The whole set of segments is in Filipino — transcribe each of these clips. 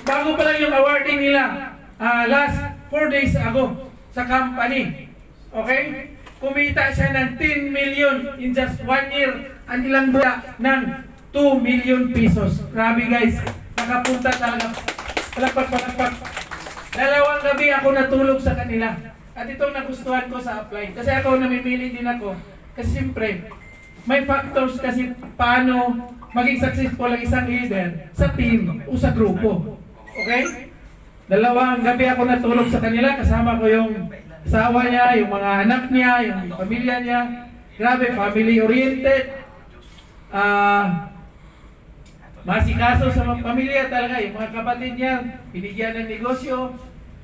Bago pa lang yung awarding nila, last 4 days ago sa company. Okay? Kumita siya ng 10 million in just 1 year. Ang ilang buwan ng 2 million pesos. Grabe guys. Nakapunta talaga. Palakpak. Dalawang gabi ako natulog sa kanila. At itong nagustuhan ko sa upline. Kasi ako namimili din ako. Kasi siyempre, may factors kasi paano maging successful ang isang leader sa team o sa grupo. Okay? Dalawang gabi ako natulog sa kanila. Kasama ko yung asawa niya, yung mga anak niya, yung pamilya niya. Grabe, family-oriented. Masikaso sa mga pamilya talaga. Yung mga kapatid niya, binigyan ng negosyo.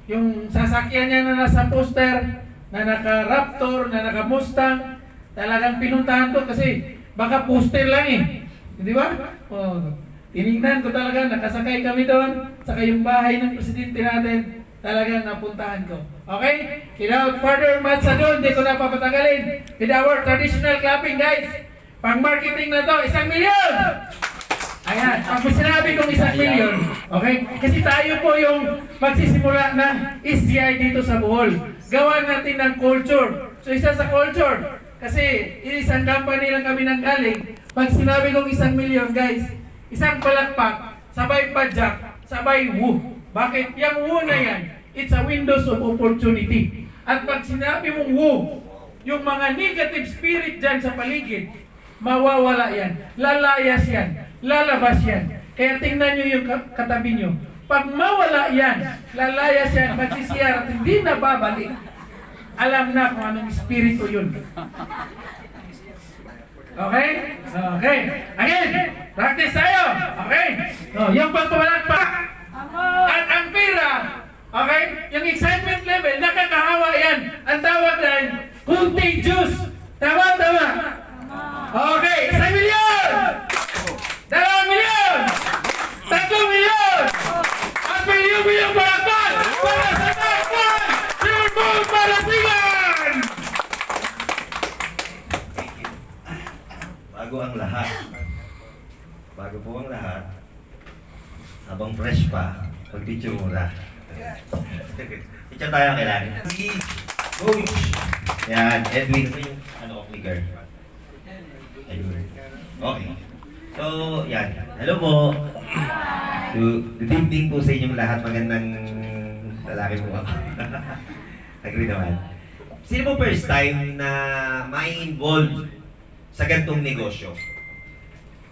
Yung sasakyan niya na nasa poster, na naka-Raptor, na naka-Mustang, talagang pinuntahan ko kasi baka poster lang eh. Di ba? Oh, tinignan ko talaga, nakasakay kami doon, saka yung bahay ng presidente natin, talagang napuntahan ko. Okay? Without further much ado, hindi ko na papatagalin. With our traditional clapping guys, pang marketing na to, 1 milyon! Ayan, pag sinabi kong 1 milyon, okay? Kasi tayo po yung magsisimula ng SGI dito sa Bohol. Gawa natin ng culture. So isa sa culture, kasi isang company lang kami nang galing. Pag sinabi kong 1 milyon guys, isang palakpak, sabay padjak, sabay woo. Bakit? Yung woo na yan, it's a windows of opportunity. At pag sinabi mong woo, yung mga negative spirit dyan sa paligid, mawawala yan, lalayas yan, lalabas yan. Kaya tingnan nyo yung katabi nyo. Pag mawala yan, lalayas yan, magsisiyar at hindi na babalik. Alam na kung anong espiritu yun. Okay? Okay. Again, practice tayo. Okay? So, yung pagpapalakpak at ang pira, okay? Yung excitement level, nakakahawa yan. Ang tawag na contagious. Tama? Okay, 1 milyon! 2 milyon! 3 milyon! At milyon palakpak para sa takpan! Silbong Palasigan! Bago po ang lahat, habang fresh pa, pagpitsura. Picture tayo kailangan. Coach! Yan, Edwin. Ito yung off-ligger. Edwin. Okay. So, yan. Hello po. Good evening po sa inyong lahat. Magandang lalaki po ako. Agree naman. Sino po first time na may involve sa gantong negosyo?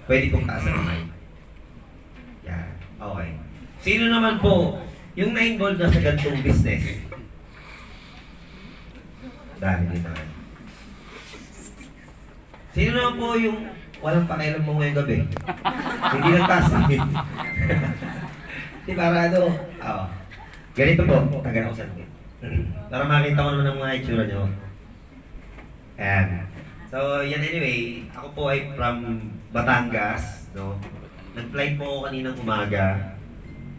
Pwede pong taas ang mic. Yan. Okay. Sino naman po yung na-involve na sa gantong business? Dami din naman. Sino naman po yung walang pakialam mo ngayong gabi? Hindi nagtaas. Di para ano? Oo. Ganito po. Tagal ako sa akin. Para makita ko naman ang mga itsura nyo. Ayan. So, yan anyway. Ako po ay from Batangas. No? Nag-flight po ako kaninang umaga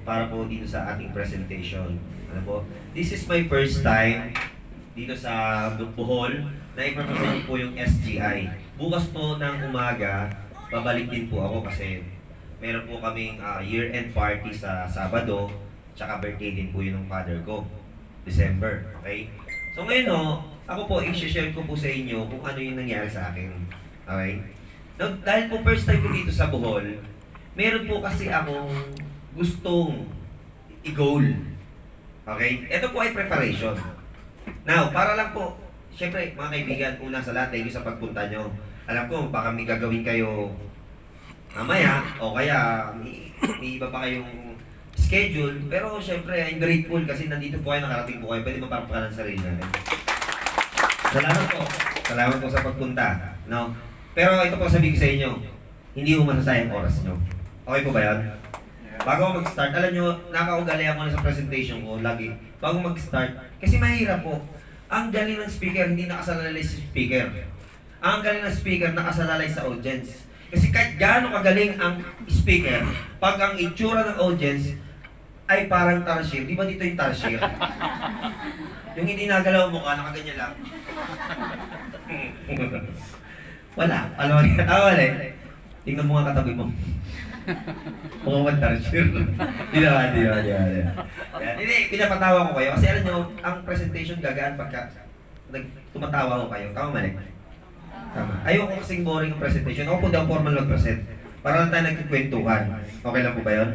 para po dito sa ating presentation. Ano po? This is my first time dito sa Bohol na i-represent po yung SGI. Bukas po ng umaga, babalik din po ako kasi meron po kaming year-end party sa Sabado, tsaka birthday din po yun ng father ko, December. Okay? So ngayon ako po, i-share ko po sa inyo kung ano yung nangyari sa akin. Okay? Now, dahil po first time ko dito sa Bohol, meron po kasi akong gustong i-goal. Okay? Ito po ay preparation. Now, para lang po, syempre, mga kaibigan, una sa lahat, thank you sa pagpunta nyo. Alam ko, baka may gagawin kayo mamaya, o kaya may iba pa kayong schedule. Pero syempre, I'm grateful kasi nandito po kayo, nakarating po kayo. Pwede mapapakan ng sarili natin. Salamat po. Salamat po sa pagpunta. No? Pero ito po sabihin ko sa inyo, hindi mo masasayang oras nyo. Okay po ba yan? Bago ako mag-start, alam nyo, nakakaugalian ko na sa presentation ko lagi. Bago mag-start, kasi mahirap po. Ang galing ng speaker, hindi nakasalalay sa speaker. Ang galing ng speaker, nakasalalay sa audience. Kasi kahit gaano kagaling ang speaker, pag ang itsura ng audience ay parang tarsier. Di ba dito yung tarsier? Yung hindi nagalaw mo ka, nakaganyan lang. Wala. Alam mo, wala eh. Tingnan mo nga katabi mo. Mukhang Tarsier. Di naman. Yan. Hindi, pinapatawa ko kayo. Kasi alam nyo, ang presentation gagaan pagka tumatawa ko kayo. Tama mali? Tama. Ayoko kasing boring ang presentation. Ako po daw formal mag-present. Para lang tayo nagkikwentuhan. Okay lang po ba yun?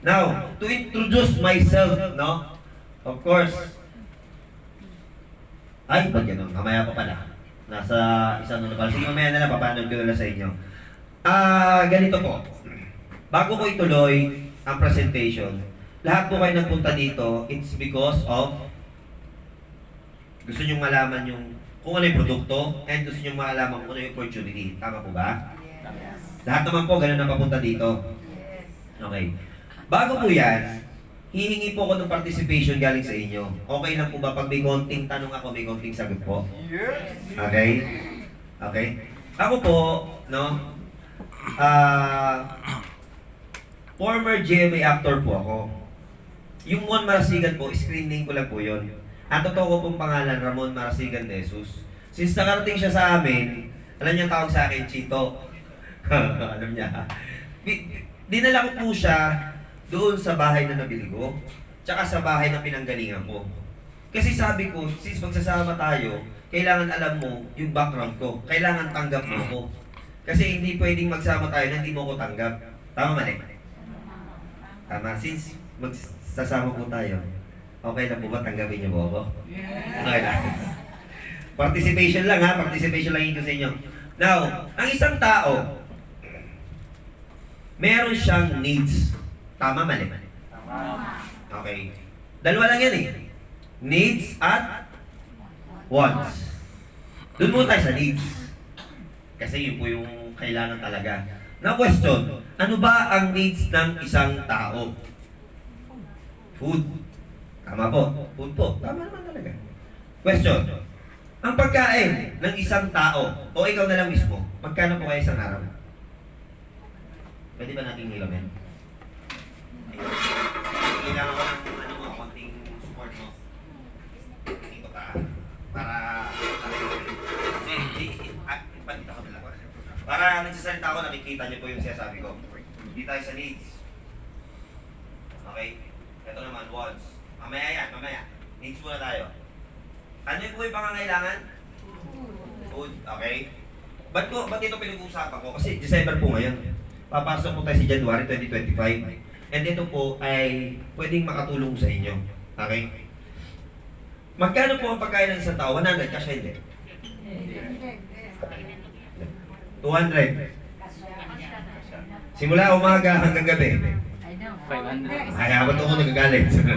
Now, to introduce myself, no? Of course. Ay, pag ganun. Mamaya pa pala. Nasa isang ano pala. Sige, mamaya na lang. Papanod ko na lang sa inyo. Ganito po. Bago ko ituloy ang presentation, lahat po kayo nagpunta dito, it's because of gusto nyo malaman yung kung ano yung produkto and gusto nyo malaman kung ano yung opportunity. Tama po ba? Lahat naman po, ganun na papunta dito. Okay. Bago po yan, hihingi po ako ng participation galing sa inyo. Okay lang po ba pag may konting tanong ako, may konting sagot po? Okay? Okay? Ako po, no? Former GMA actor po ako. Yung Mon Marasigan po, screen name ko lang po yun. Ang totoo ko pong pangalan, Ramon Marasigan de Jesus. Since nakarating siya sa amin, alam niya tawag sa akin, Chito. Alam niya. Dinala ko po siya doon sa bahay na nabili ko, tsaka sa bahay na pinanggalingan ko. Kasi sabi ko, since magsasama tayo, kailangan alam mo yung background ko. Kailangan tanggap mo ko. Kasi hindi pwedeng magsama tayo na hindi mo ko tanggap. Tama mali? Tama. Since magsasama po tayo, okay na po ba tanggapin niyo po ako? Okay na. Participation lang ha. Participation lang ito sa inyo. Now, ang isang tao, meron siyang needs. Tama mali? Tama. Okay. Dalawa lang yan eh. Needs at wants. Doon muna tayo sa needs. Kasi yun po yung kailangan talaga. Now question, ano ba ang needs ng isang tao? Food. Tama po. Food po. Tama naman talaga. Question, ang pagkain ng isang tao, o ikaw na lang mismo, magkano po kayo isang araw? Pwede ba nating nilamin? Kailangan ko ng ano mo, konting support mo. Dito ka. Para nagsasalita ako, nakikita niyo po yung sinasabi ko. Hindi tayo sa needs. Okay? Ito naman, wants. Mamaya yan, mamaya. Needs muna tayo. Ano yung po yung pangangailangan? Food. Okay? Ba't ito pinag-uusapan ko? Kasi December po ngayon. Papasok po tayo si January 2025. And ito po ay pwedeng makatulong sa inyo. Okay? Magkano po ang pagkain ng isang tao? 100 kasi hindi. 200. Simula umaga hanggang gabi. 500. Ay, abot ako nagagalit. 300.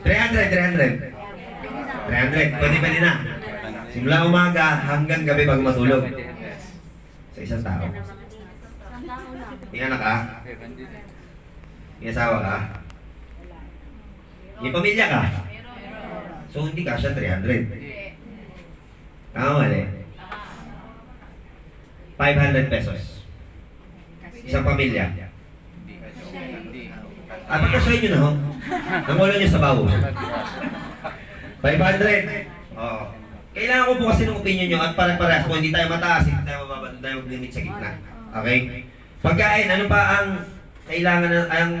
300. Pwede na. Simula umaga hanggang gabi bago matulog. Sa isang tao. May anak ka? May asawa ka? May pamilya ka? So hindi ka siya 300. Tama mali. 500 pesos. Isang pamilya. Pagkasya nyo na ho. Nangulan nyo sa bawo. 500. Oo. Kailangan ko po kasi ng opinion nyo at parang-parehas kung hindi tayo mataas, hindi tayo mababa, hindi tayo mag-limit sa gitna. Okay? Pagkain, ano pa ang kailangan ang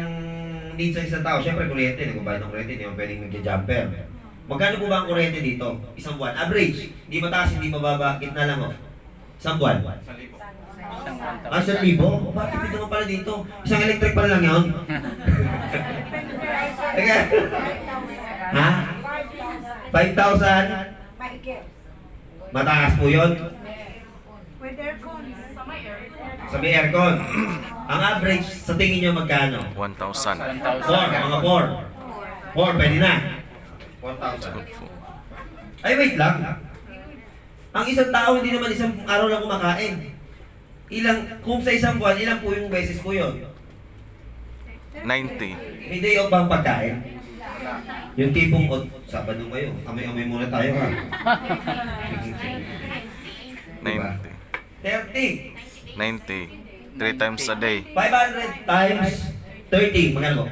needs ng isang tao? Siyempre, kuryente. Nagbabayad ng kuryente, hindi mo pwedeng nag-jumper. Magkano po ba ang kuryente dito? Isang buwan. Average. Hindi mataas, hindi mababa. Gitna lang o. Isang buwan. 1,000. 1,000? Bakit dito ka pala dito? Isang electric pa lang yun? Ha? 5,000? Mataas po yun? With aircon. Sa may aircon. Ang average, sa tingin nyo magkano? 1,000. 4, mga 4. 4, pwede na. 4,000. Ay, wait lang. Ang isang tao, hindi naman isang araw lang kumakain. Kung sa isang buwan, ilang po yung beses po yun? 90. May day off bang pagkain? Yung tipong, Sabado kayo, amay-amay muna tayo ha. 90. 30. 90. 3 times a day. 500 times 30. Magkano po?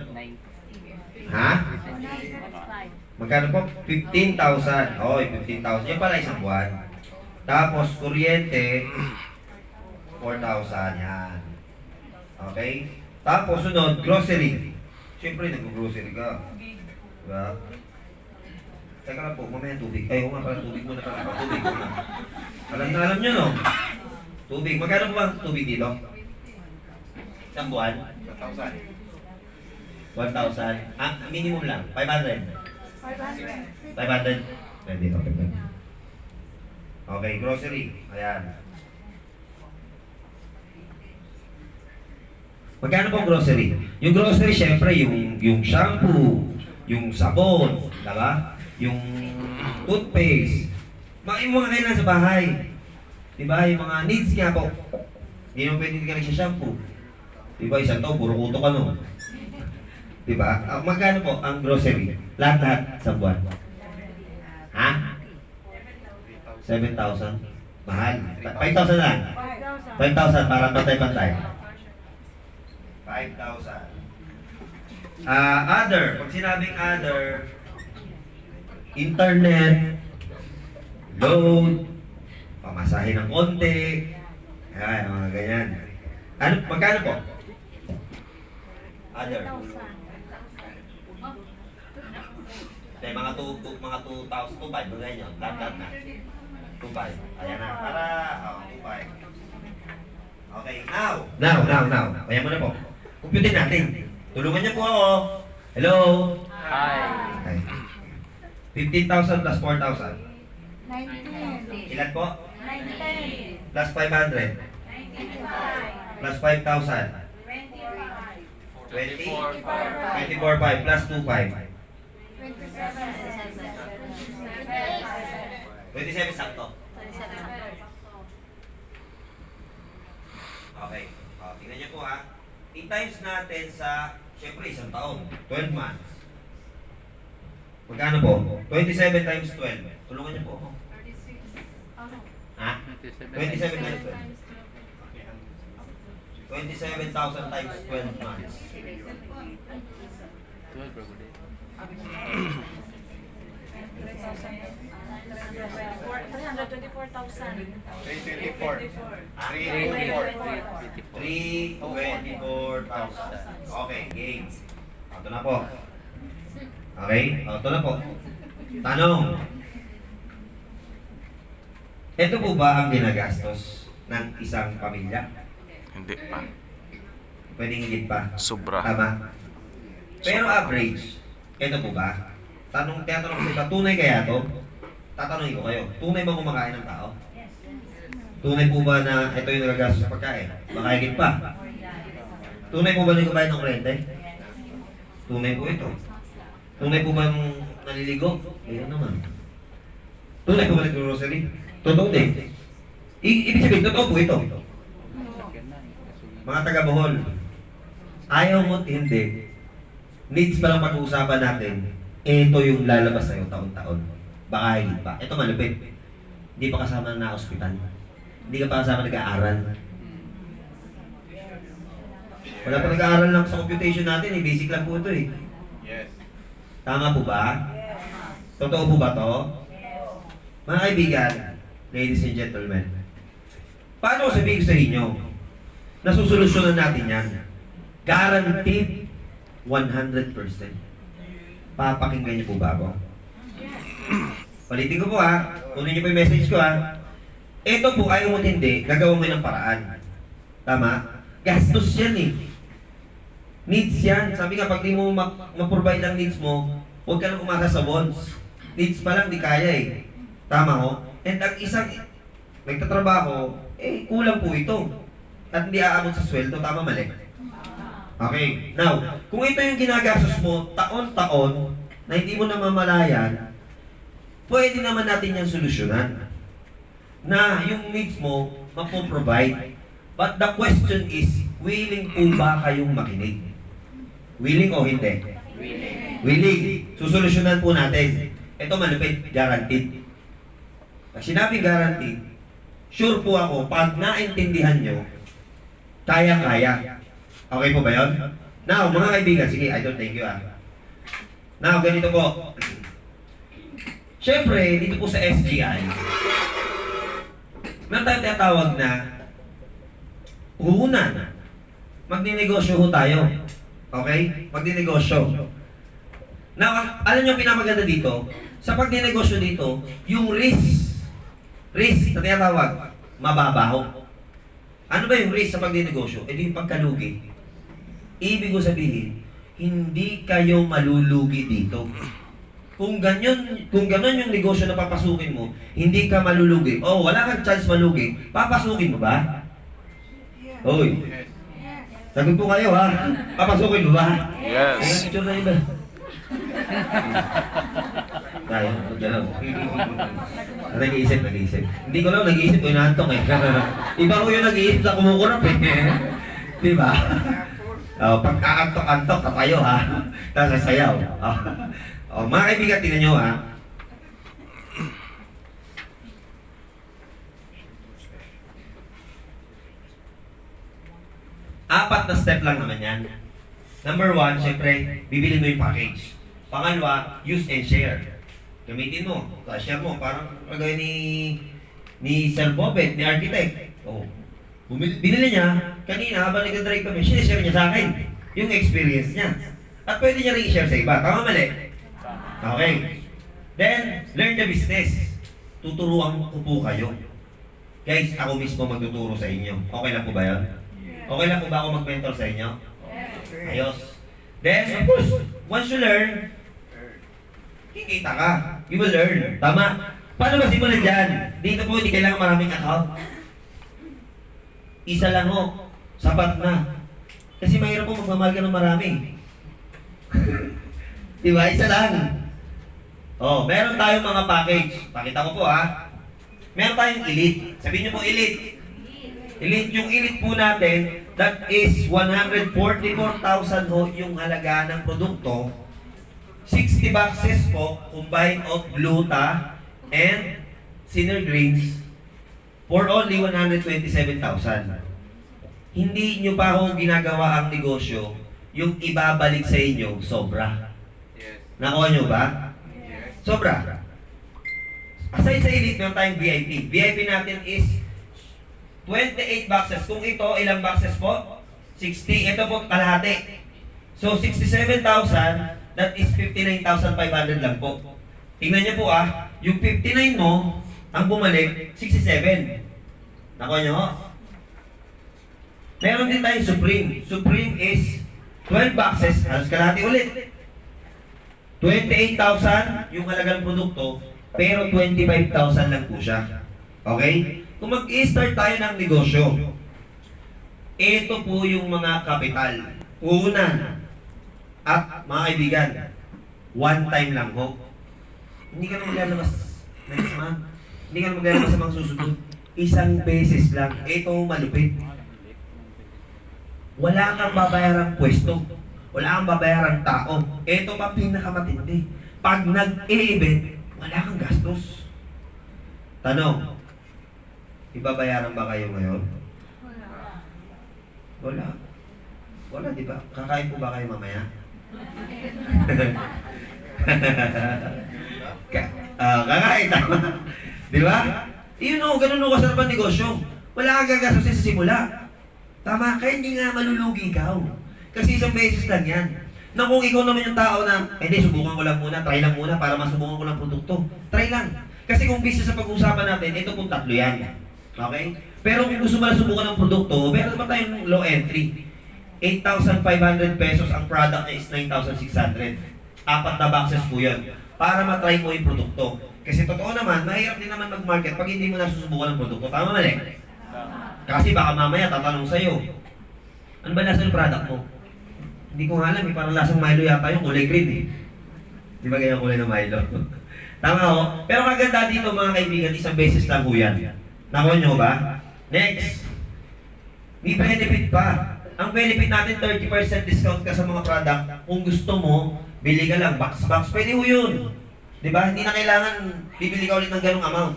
Ha? Magkano po? 15,000. Oy, 15,000. Yan pala isang buwan. Tapos, kuryente, 4,000. Yan. Okay? Tapos sunod, grocery. Siyempre, nag-grocery ka. Diba? Teka lang po, mamaya tubig. Ay, nga pala, tubig muna pala. Tubig muna. Alam na alam nyo, no? Tubig. Magkano po ba ang tubig dito? Isang buwan? 1,000. Ah, minimum lang. 500. 500. 500. Pwede, okay. Pwede. Okay, grocery. Ayan. Magkano po ang grocery? Yung grocery, syempre, yung shampoo, yung sabon, diba? Yung toothpaste. Yung mga kailangan sa bahay. Diba? Yung mga needs nga po. Hindi naman pwede ka nagsha-shampoo. Diba? Isang taon, puro kuto ka no. Diba? Magkano po ang grocery? Lahat-lahat sa buwan. Ha? 7,000? Mahal. 5,000 lang. 5,000 para pantay-pantay. 5,000. Other. Pag sinabing other, internet, load, pamasahe ng konti, ayan, mga ganyan. Ano, magkano po? Other. Mga 2,000, 2,500, mga ganyan. Lahat na. 2,500. Ayan na. Para, 2,500. Okay, now. Kaya mo na po. Computin natin. Tulungan niyo po ako. Hello? Hi. 15,000 plus 4,000. 19. Ilan po? 19. Plus 500. 25. Plus 5,000. 20? 24,500 plus 2,500. 27 sakto. Okay. Tingnan niyo po ha. I-times natin sa, syempre, isang taon. 12 months. Magkano po? 27 times 12. Tulungan niyo po ako. Ha? 27 times 12. 27,000 times 12 months. 324,000. Okay, game. Ito na po. Okay? Ito na po. Tanong. Ito po ba ang ginagastos ng isang pamilya? Hindi pa. Pwedeng higit pa. Sobra. Tama. Pero average, ito po ba? Tinatanong ko sa iba, tunay kaya to? Tatanungin ko kayo, tunay ba kumakain ng tao? Tunay po ba na ito yung nagagastos sa pagkain? Baka higit pa. Tunay po ba na yung kumain ng kurente? Tunay po ito. Tunay po ba yung naliligo? Ayun naman. Tunay po ba nag-grocery? Totoo din. Ibig sabihin, totoo po ito. Mga taga-Bohol, ayaw mo't hindi, needs pa lang pag-uusapan natin, ito yung lalabas sa'yo taon-taon. Baka hindi pa. Ito malupit. Hindi pa kasama na ospital. Hindi ka pa kasama nag-aaral. Wala pa nag-aaral lang sa computation natin, basic lang po ito eh. Yes. Tama po ba? Totoo po ba to? Mga kaibigan, ladies and gentlemen, paano ko sabihin sa inyo? Nasusolusyonan natin yan. Guaranteed 100%. Papakinggan niyo po ba ako? Palitin ko po ha. Kunin niyo po yung message ko ha. Ito po, ayaw mo hindi, gagawa mo ng paraan. Tama? Gastos yan eh. Needs yan. Sabi nga, pag di mo ma-provide ang needs mo, huwag ka nang umasa sa wants. Needs pa lang, di kaya eh. Tama ho? And ang isang nagtatrabaho, kulang po ito. At hindi aabot sa sweldo, tama mali? Okay. Now, kung ito yung ginagastos mo taon-taon na hindi mo namamalayan, pwede naman natin yung solusyonan na yung needs mo mapoprovide. But the question is, willing po ba kayong makinig? Willing o hindi? Willing. Susolusyonan po natin. Ito malupit, guaranteed. Pag sinabi guaranteed, sure po ako, pag naintindihan nyo, kaya-kaya. Okay po ba yun? Now, mga kaibigan, sige, idol, thank you ah. Now, ganito po. Siyempre, dito po sa SGI, meron tayong tinatawag na puhunan. magninegosyo ho tayo. Okay? Magninegosyo. Now, alam niyo ang pinamaganda dito? Sa pagninegosyo dito, yung risk na tinatawag, mababaho. Ano ba yung risk sa pagninegosyo? Ito yung pagkalugi. Ibig ko sabihin, hindi kayo malulugi dito. Kung ganyan yung negosyo na papasukin mo, hindi ka malulugi. Oh, wala kang chance malugi. Papasukin mo ba? Hoy. Sagot po kayo ha. Papasukin mo ba? Yes. Ayan, picture na iba. Tayo, gano'n. Nag-iisip. Hindi ko lang nag-iisip ko inaantok eh. Iba ko yung nag-iisip sa kumukurap eh. Di ba? Oh, pag aantok-antok ka tayo ha. Tapos sasayaw. Oh, mga kaibigan, tingnan nyo ha. Apat na step lang naman yan. Number 1, syempre, bibili mo yung package. Pangalawa, use and share. Gamitin mo, share mo, parang kagaya ni Sir Bobet, ni Architect. Oh, binili niya, kanina habang nag-drive kami, share niya sa akin yung experience niya. At pwede niya rin i-share sa iba. Tama mali? Okay. Then, learn the business. Tuturuan ko po kayo. Guys, ako mismo magtuturo sa inyo. Okay lang po ba yun? Okay lang po ba ako mag-mentor sa inyo? Ayos. Then, of course, once you learn, kikita ka. You will learn. Tama? Paano ba simulan dyan? Dito po, hindi kailangan maraming account. Isa lang ho. Sapat na. Kasi mahirap po magmamahal ka ng marami. Diba? Isa lang. Oh, meron tayong mga package. Pakita ko po ha. Meron tayong elite. Sabihin niyo po elite. Elite, yung elite po natin, that is 144,000 ho yung halaga ng produkto. 60 boxes po, combined of gluta and sinner grains for only 127,000. Hindi nyo pa ho ginagawa ang negosyo, yung ibabalik sa inyo, sobra. Nakuha nyo ba? Sobra. Aside sa elite, meron tayong VIP. VIP natin is 28 boxes. Kung ito, ilang boxes po? 60. Ito po, kalahati. So, 67,000, that is 59,500 lang po. Tingnan niyo po yung 59 mo, ang bumalik, 67. Nakuha niyo ho? Meron din tayong Supreme. Supreme is 12 boxes, halos kalahati ulit. 28,000 yung halagang produkto, pero 25,000 lang po siya. Okay? Kung mag-i-start tayo ng negosyo, ito po yung mga kapital. Una, at mga kaibigan, one time lang ho. Hindi ka na maglalabas next month. Hindi ka na maglalabas sa mga susunod. Isang beses lang. Ito malupit. Wala kang babayarang pwesto. Wala kang babayarang tao. Ito pa pinakamatindi. Pag nag-e-event, wala kang gastos. Tanong, ibabayaran ba kayo ngayon? Wala. Wala, di ba? Kakain po ba kayo mamaya? Kakain, tama. Di ba? Yun o, ganun o kasarap ang negosyo. Wala kang gagastusin sa simula. Tama, kaya hindi nga malulugi ikaw. Kasi isang beses lang yan. Na kung ikaw naman yung tao na, hindi, subukan ko lang muna, try lang muna para masubukan ko ng produkto. Try lang. Kasi kung business sa pag-usapan natin, ito pong tatlo yan. Okay? Pero kung gusto mo na subukan ng produkto, meron ba tayong low entry? 8,500 pesos, ang product niya is 9,600. 4 na boxes po yun. Para matry mo yung produkto. Kasi totoo naman, mahirap din naman mag-market pag hindi mo nasusubukan ng produkto. Tama mali? Kasi baka mamaya tatanong sa'yo, ano ba lasa yung product mo? Hindi ko nga alam eh, parang lasang Milo yata yung kulay green eh. Di ba ganyan kulay ng Milo? Tama ho? Pero maganda dito mga kaibigan, isang beses lang ho yan. Nakuha nyo ba? Next. May benefit pa. Ang benefit natin, 30% discount ka sa mga product. Kung gusto mo, bili ka lang, box. Pwede ho yun. Diba? Hindi na kailangan bibili ka ulit ng ganong amount.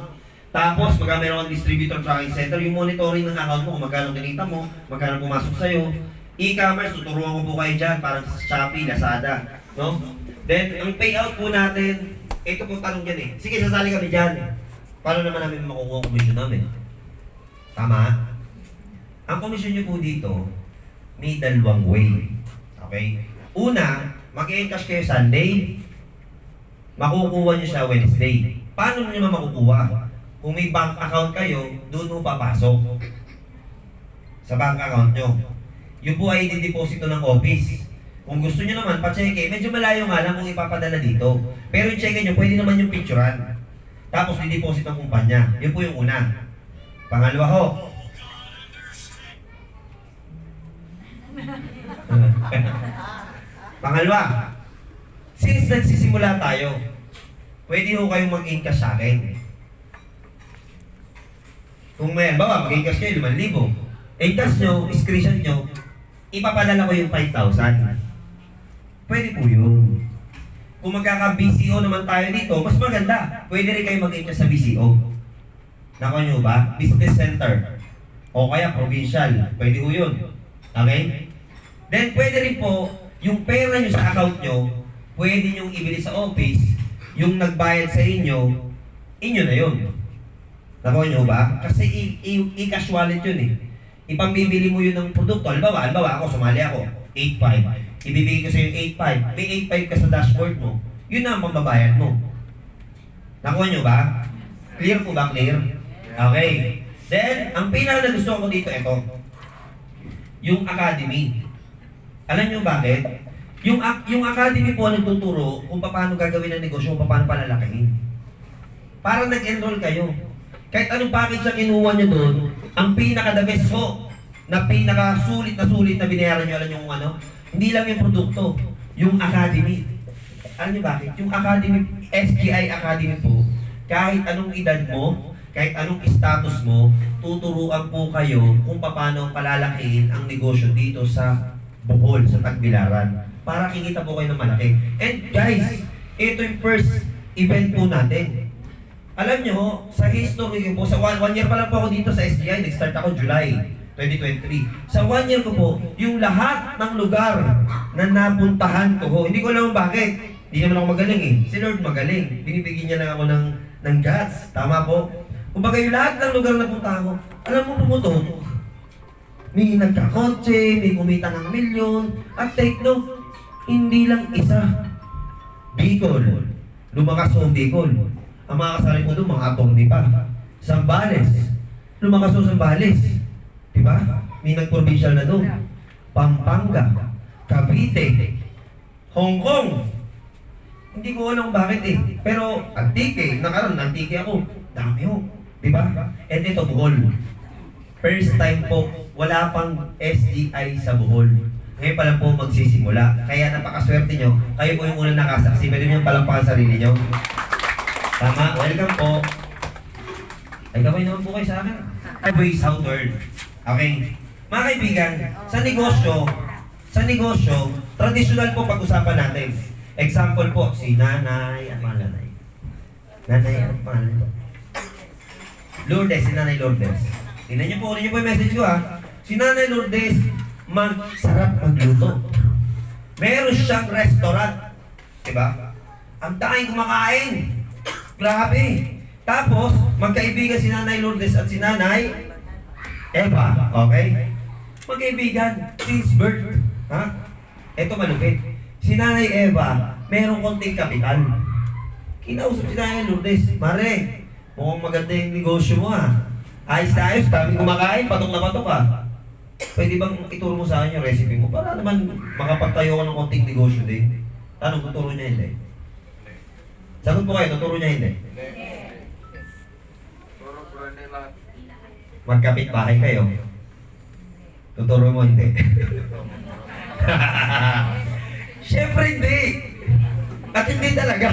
Tapos, pagka meron kang distributor tracking center, yung monitoring ng account mo, kung magkano kinita mo, magkano pumasok sa'yo. E-commerce, tuturuan ko po kayo dyan, parang sa Shopee, Lazada. No? Then, ang payout po natin, ito po tanong dyan eh. Sige, sasali kami dyan. Paano naman namin makukuha ang komisyon namin? Tama? Ang komisyon nyo po dito, may dalawang way. Okay? Una, mag-encash kayo Sunday, makukuha nyo siya Wednesday. Paano nyo naman makukuha? Kung may bank account kayo, doon mo papasok. Sa bank account nyo. Yun po ay dideposito ng office. Kung gusto nyo naman, pa-cheque, medyo malayo nga lang kung ipapadala dito. Pero yung cheque nyo, pwede naman yung picturean. Tapos dideposit ng kumpanya. Yun po yung una. Pangalawa ho. Pangalawa, since nagsisimula tayo, pwede ho kayong mag-encash sa akin. Kung may, bawa, mag-encash kayo 5,000. Encash nyo, screenshot nyo, ipapadala ko yung 5,000. Pwede po yun. Kung magkaka-BCO naman tayo dito, mas maganda. Pwede rin kayo mag-encash sa BCO. Nako nyo ba? Business center. O kaya provincial. Pwede po yun. Okay? Then pwede rin po, yung pera nyo sa account nyo, pwede nyo ibili sa office, yung nagbayad sa inyo na yun. Nako nyo ba? Kasi i-cash wallet yun eh. Ipambibili mo yun ng produkto. Halimbawa ako, sumali ako, 8.5. Ibibigay ko sa yung 8.5. May 8.5 ka sa dashboard mo. Yun na ang pambabayad mo. Nakuha nyo ba? Clear po ba? Clear? Okay. Then, ang pinaka na gusto ko dito, ito. Yung academy. Alam nyo bakit? Yung academy po nagtuturo kung paano gagawin ang negosyo, kung paano palalakihin. Parang nag-enroll kayo. Kahit anong package na kinuha nyo doon, ang pinaka-the best po, na pinaka-sulit na binayaran nyo, alam nyo kung ano? Hindi lang yung produkto, yung academy. Alam nyo bakit? Yung academy, SGI Academy po, kahit anong edad mo, kahit anong status mo, tuturuan po kayo kung paano palalakihin ang negosyo dito sa Bohol, sa Tagbilaran, para kikita po kayo ng malaki. And guys, ito yung first event po natin. Alam nyo, sa history ko po, sa one year pa lang po ako dito sa SGI, nag-start ako July 2023. Sa 1 year ko po, yung lahat ng lugar na napuntahan ko, hindi ko alam bakit. Hindi naman ako magaling eh. Si Lord magaling. Binibigyan niya lang ako ng guts. Tama po? Kumbaga yung lahat ng lugar na punta ko, alam mo pumutok. May nagkakotse, may kumita ng milyon, at take note, hindi lang isa. Bicol. Lumakas ho Bicol. Ang mga kasali ko doon, mga attorney pa. Zambales. Lumakas ho Zambales. Diba? May nag-provincial na doon. Pampanga. Cavite. Hong Kong. Hindi ko alam bakit eh. Pero Antique, nakaroon, Antique ako. Dami ho. Diba? And ito, Bohol. First time po, wala pang SGI sa Bohol. Ngayon pa lang po magsisimula. Kaya napakaswerte nyo. Kayo po yung unang nakasaksi. Pwede nyo palampakan sarili nyo. Tama, welcome po. Ay, kamay naman po kayo sa akin. Ay, boy, Southern. Okay. Mga kaibigan, sa negosyo, traditional po pag-usapan natin. Example po, si Nanay, ano ang nanay? Nanay, ano pangalan po? Lourdes, si Nanay Lourdes. Tingnan niyo po yung message ko ha. Si Nanay Lourdes, sarap magluto. Meron siyang restaurant. Diba? Ang daming kumakain. Grabe. Tapos, magkaibigan si Nanay Lourdes at si Nanay Eva. Okay? Magkaibigan. Since birth. Ha? Ito malupit. Si Nanay Eva, merong konting kapital. Kinausap si Nanay Lourdes, Mare, mukhang maganda yung negosyo mo ha. Ayos na ayos, daming kumakain, patok na patok ha. Pwede bang ituro mo sa akin yung recipe mo para naman makapagtayo ka ng konting negosyo din? Tanong, tuturo niya hindi? Sagot po kayo, tuturo niya hindi? Magkapit bahay kayo. Tuturo mo hindi. Siyempre hindi. At hindi talaga.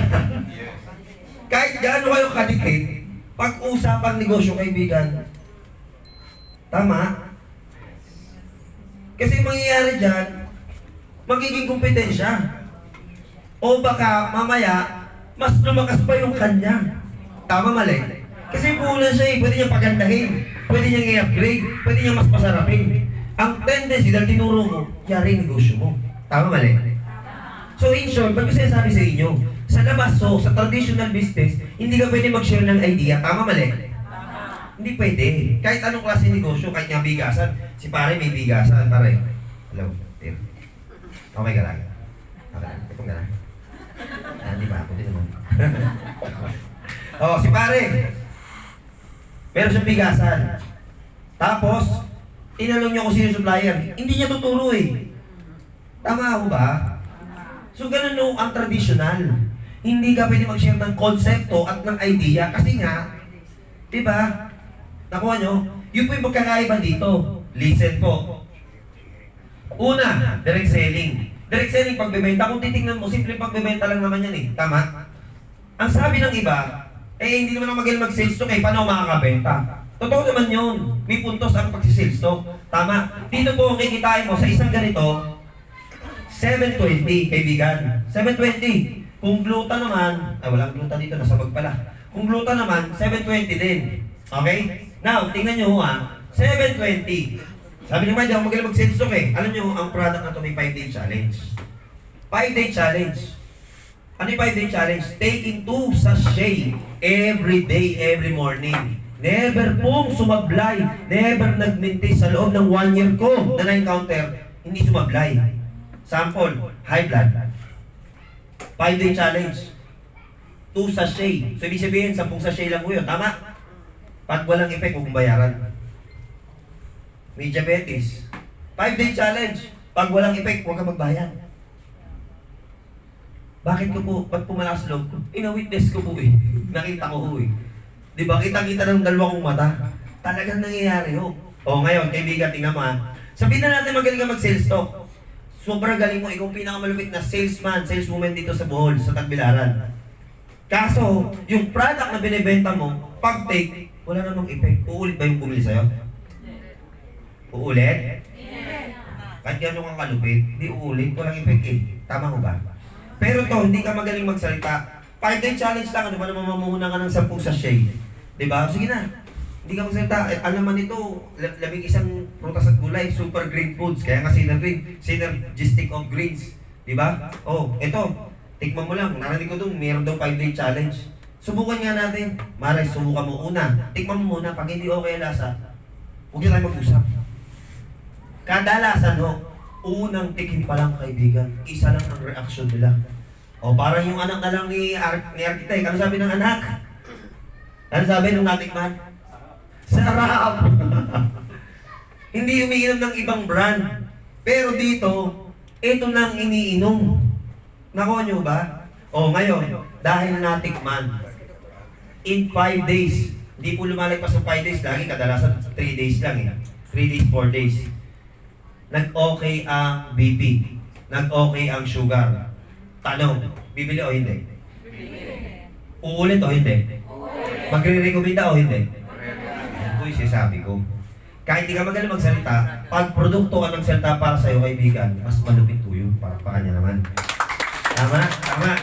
Kahit gaano kayo kadikit, pag-usapang negosyo, kaibigan, tama? Kasi mangyayari dyan, magiging kompetensya. O baka mamaya, mas lumakas pa yung kanya. Tama, mali? Kasi puhulan siya eh, pwede niyang pagandahin, pwede niyang i-upgrade, pwede niyang mas pasarapin. Ang tendency dahil tinuro mo, yari yung negosyo mo. Tama, mali? So in short, ba't ko sinasabi sa inyo, sa labas, so sa traditional business, hindi ka pwede mag-share ng idea. Tama, mali? Hindi pwede. Kahit anong klase negosyo, kahit nga bigasan. Si pare may bigasan, pare. Hello, Tim. Okay ka lang? Okay lang. Ipong ka lang. Hindi ba? Ako din naman. Oh, si pare. Meron siyang bigasan. Tapos, tinanong niya kung sino yung supplier. Hindi niya tuturo eh. Tama ako ba? So, ganun no, ang traditional. Hindi ka pwede mag-share ng konsepto at ng idea kasi nga, di ba? Nakuha nyo? Yun po yung pagkakaiba dito. Listen po. Una, direct selling. Direct selling pagbebenta, kung titingnan mo, simple pagbebenta lang naman yan eh. Tama? Ang sabi ng iba, hindi naman ako magaling mag-sales talk eh, paano ako makakabenta? Totoo naman yun. May puntos ang pag-sales talk. Tama? Dito po, kikitain mo sa isang ganito, 720, kaibigan. 720. Kung gluta naman, walang gluta dito, nasa bag pala. Kung gluta naman, 720 din. Okay? Now, tingnan nyo ha, 720. Sabi naman, di ako magaling mag-sales talk eh. Alam nyo, ang product na to may 5-day challenge. 5-day challenge. Ano yung 5-day challenge? Taking 2 sachet every day, every morning. Never pong sumablay. Never nag-maintain sa loob ng 1 year ko na na-encounter, hindi sumablay. Sample, high blood. 5-day challenge. 2 sachet. So, ibig sabihin, 10 sachet lang po yun. Tama? Pag walang effect, huwag mong bayaran. May diabetes. 5-day challenge. Pag walang effect, huwag ka magbayad. Bakit ko po, ba't pumalakas loob ko? Na-witness ko po eh. Nakita ko po eh. Di ba, kita-kita ng dalawa kong mata. Talagang nangyayari ho. O ngayon, kaibigan, tingnan mo ha. Sabihin na natin magaling ka mag-sales talk. Sobrang galing mo, ikaw pinakamalupit na salesman, saleswoman dito sa Bohol, sa Tagbilaran. Kaso, yung product na binibenta mo, pag-take, wala namang effect. Uulit ba yung bumili sa'yo? Uulit? Kahit gano'n kang kalupit, di uulit, walang effect eh. Tama ko ba? Pero to, hindi ka magaling magsalita. 5-day challenge lang, ano ba naman mamuna ka ng 10 sachet? Diba? Sige na. Hindi ka magsalita. Alam naman ito, labing isang prutas at gulay, super green foods. Kaya nga synergistic of greens. Diba? Oh, ito. Tikman mo lang. Narinig ko dun, mayroon daw 5-day challenge. Subukan nga natin. Maray, subukan mo una. Tikman mo muna. Pag hindi okay ang lasa, huwag na tayo mag-usap. Kadalasan, unang tikim pa lang, kaibigan, isa lang ang reaction nila. O parang yung anak na lang ni Architect. Ano sabi ng anak? Ano sabi nung natikman? Sarap! Hindi umiinom ng ibang brand. Pero dito, ito lang iniinom. Nakuha nyo ba? O ngayon, dahil natikman, in 5 days, hindi po lumalagpas ng 5 days, lagi kadalasan 3 days lang eh. 3 days, 4 days. Nag-okay ang BP. Nag-okay ang sugar. Tanong, bibili o hindi? Uulit o hindi? Magre-recommenda o hindi? Ito yung sinasabi ko. Kahit di ka magaling magsalita, pag produkto ka nagsalita para sa'yo, kaibigan, mas malupit po yun. Para pa kanya naman. Tama? Tama.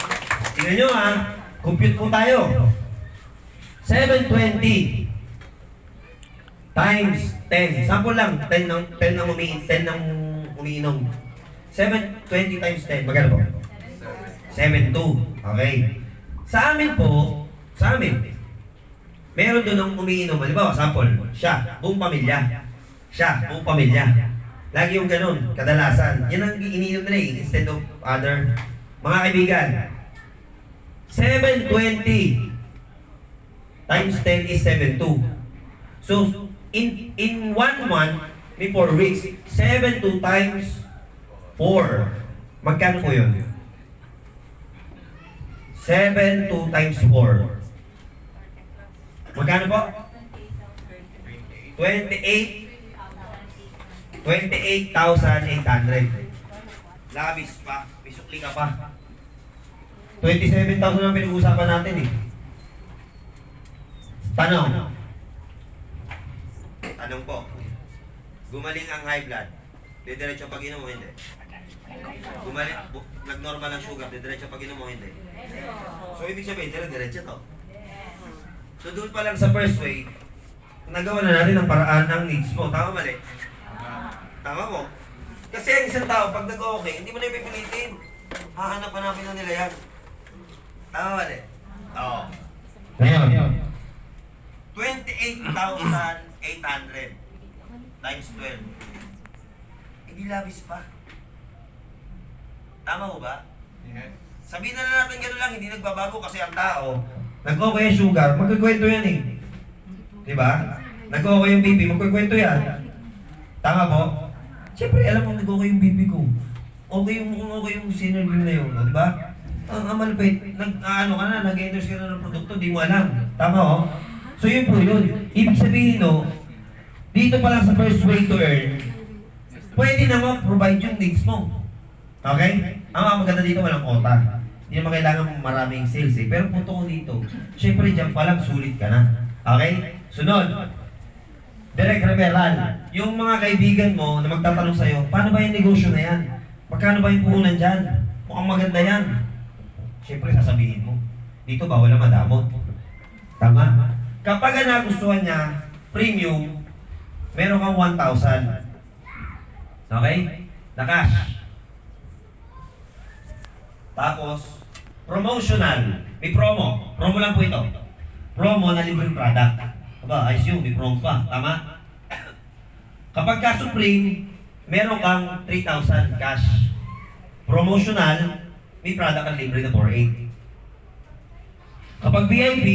Tingnan nyo ha. Compute po tayo. 720 times 10. Sample lang. 10 ang umiinom. 720 times 10. Magkano po? 7.2. Okay. Sa amin po, meron doon ang umiinom. Halimbawa, sample, siya, buong pamilya. Lagi yung ganun, kadalasan. Yan ang iniinom nila eh, instead of other. Mga kaibigan, 720 times 10 is 7.2. So, in 1 month, may 4 weeks, 7.2 times 4. Magkano po yun? 7.2 times 4. Magkano po? 28,800. Labis pa. May sukli ka pa. 27,000 ang pinag-uusapan natin eh. Tanong po. Gumaling ang high blood. Didiretso pag-inom mo hindi? Gumaling, nag-normal ang sugar. Didiretso pag-inom mo hindi? So ibig sabihin, diretso to. So doon pa lang sa first way, nagawa na natin ang paraan ng needs mo. Tama mali? Tama mo? Kasi ang isang tao, pag nag-okay, hindi mo na ipipilitin. Hahanap-hanapin na nila yan. Tama mali? Oo. 28,800 times 12. Hindi Hindi labis pa. Tama ho ba? Sabihin na natin gano'n lang, hindi nagbabago kasi ang tao, nag-okay yung sugar, magkikwento yan eh. Diba? Nag-okay yung BP, magkikwento yan. Tama po? Siyempre, alam mo, nag-okay yung BP ko. Okay yung synergy na yun, diba? Ang malupit, nag-ano ka na, nag-endorse ka na ng produkto, di mo alam. Tama ho? So yun po yun. Ibig sabihin no, dito pa lang sa first way to earn, pwede naman provide yung needs mo. Okay? Ang maganda dito, walang quota. Hindi naman kailangan maraming sales eh. Pero punto ko dito, syempre dyan pa lang sulit ka na. Okay? Sunod. Direct referral. Yung mga kaibigan mo na magtatanong sa'yo, paano ba yung negosyo na yan? Magkano ba yung puhunan dyan? Mukhang maganda yan. Syempre sasabihin mo, dito bawal na madamot. Tama? Kapag nagustuhan niya, premium, meron kang 1,000. Okay? Na cash. Tapos, promotional. May promo. Promo lang po ito. Promo na libreng product. Aba, ayos yun. May promo pa. Tama? Kapag ka Supreme, meron kang 3,000 cash. Promotional, may product ang libre na 4,800. Kapag VIP,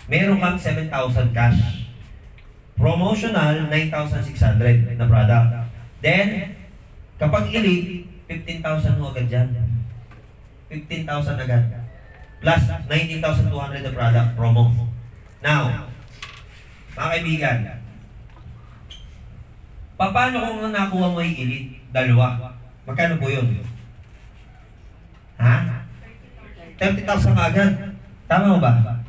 meron kang 7,000 cash. Promotional, 9,600 na product. Then, kapag Elite, 15,000 mo agad dyan. 15,000 agad. Plus 19,200 na product promo. Now, mga kaibigan, paano kung nakuha mo yung Elite? Dalawa. Magkano po yun? Ha? 30,000 agad. Tama mo ba?